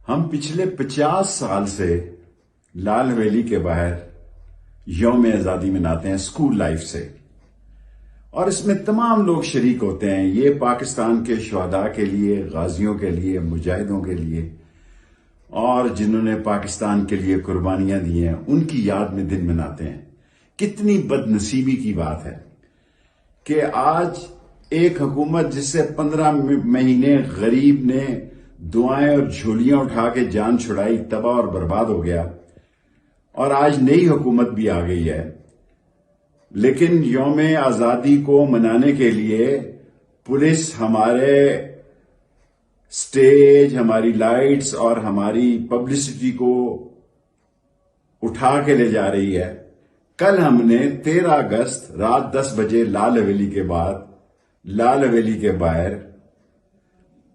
ہم پچھلے 50 سال سے لال حویلی کے باہر یوم آزادی مناتے ہیں اسکول لائف سے، اور اس میں تمام لوگ شریک ہوتے ہیں۔ یہ پاکستان کے شہداء کے لیے، غازیوں کے لیے، مجاہدوں کے لیے، اور جنہوں نے پاکستان کے لیے قربانیاں دی ہیں ان کی یاد میں دن مناتے ہیں۔ کتنی بد نصیبی کی بات ہے کہ آج ایک حکومت جس سے 15 مہینے غریب نے دعائیں اور جھولیاں اٹھا کے جان چھڑائی، تباہ اور برباد ہو گیا، اور آج نئی حکومت بھی آ گئی ہے، لیکن یوم آزادی کو منانے کے لیے پولیس ہمارے سٹیج، ہماری لائٹس اور ہماری پبلسٹی کو اٹھا کے لے جا رہی ہے۔ کل ہم نے 13 اگست رات 10 بجے لال حویلی کے بعد لال حویلی کے باہر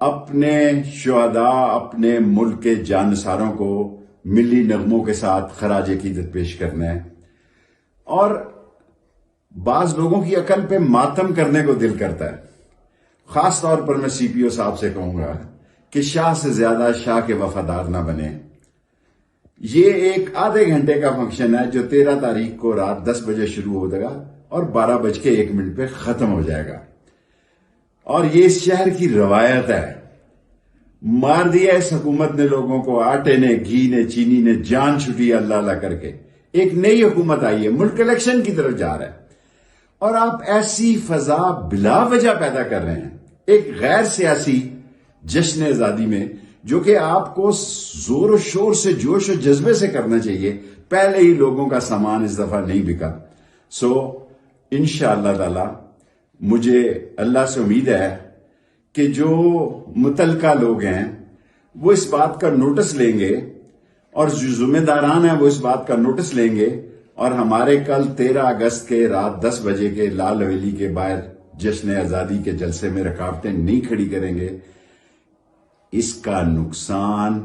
اپنے شہداء، اپنے ملک کے جانثاروں کو ملی نغموں کے ساتھ خراج عقیدت پیش کرنا ہے، اور بعض لوگوں کی عقل پہ ماتم کرنے کو دل کرتا ہے۔ خاص طور پر میں سی پی او صاحب سے کہوں گا کہ شاہ سے زیادہ شاہ کے وفادار نہ بنے۔ یہ ایک آدھے گھنٹے کا فنکشن ہے جو 13 تاریخ کو رات 10 بجے شروع ہو جائے گا اور 12:01 پہ ختم ہو جائے گا، اور یہ اس شہر کی روایت ہے۔ مار دیا اس حکومت نے لوگوں کو، آٹے نے، گھی نے، چینی نے، جان چھٹی اللہ اللہ کر کے۔ ایک نئی حکومت آئی ہے، ملک الیکشن کی طرف جا رہا ہے، اور آپ ایسی فضا بلا وجہ پیدا کر رہے ہیں ایک غیر سیاسی جشن آزادی میں، جو کہ آپ کو زور و شور سے، جوش و جذبے سے کرنا چاہیے۔ پہلے ہی لوگوں کا سامان اس دفعہ نہیں بکا۔ انشاءاللہ تعالی مجھے اللہ سے امید ہے کہ جو متعلقہ لوگ ہیں وہ اس بات کا نوٹس لیں گے، اور جو ذمہ داران ہیں وہ اس بات کا نوٹس لیں گے، اور ہمارے کل 13 اگست کے رات 10 بجے کے لال حویلی کے باہر جشن آزادی کے جلسے میں رکاوٹیں نہیں کھڑی کریں گے۔ اس کا نقصان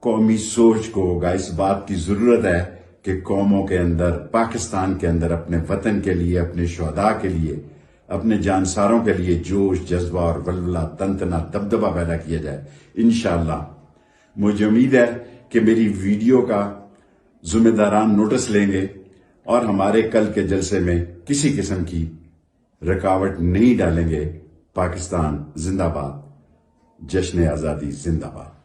قومی سوچ کو ہوگا۔ اس بات کی ضرورت ہے کہ قوموں کے اندر، پاکستان کے اندر اپنے وطن کے لیے، اپنے شہداء کے لیے، اپنے جانساروں کے لیے جوش، جذبہ اور ولولہ، تنتنا، دبدبہ پیدا کیا جائے۔ انشاءاللہ مجھے امید ہے کہ میری ویڈیو کا ذمہ داران نوٹس لیں گے، اور ہمارے کل کے جلسے میں کسی قسم کی رکاوٹ نہیں ڈالیں گے۔ پاکستان زندہ باد، جشن آزادی زندہ باد۔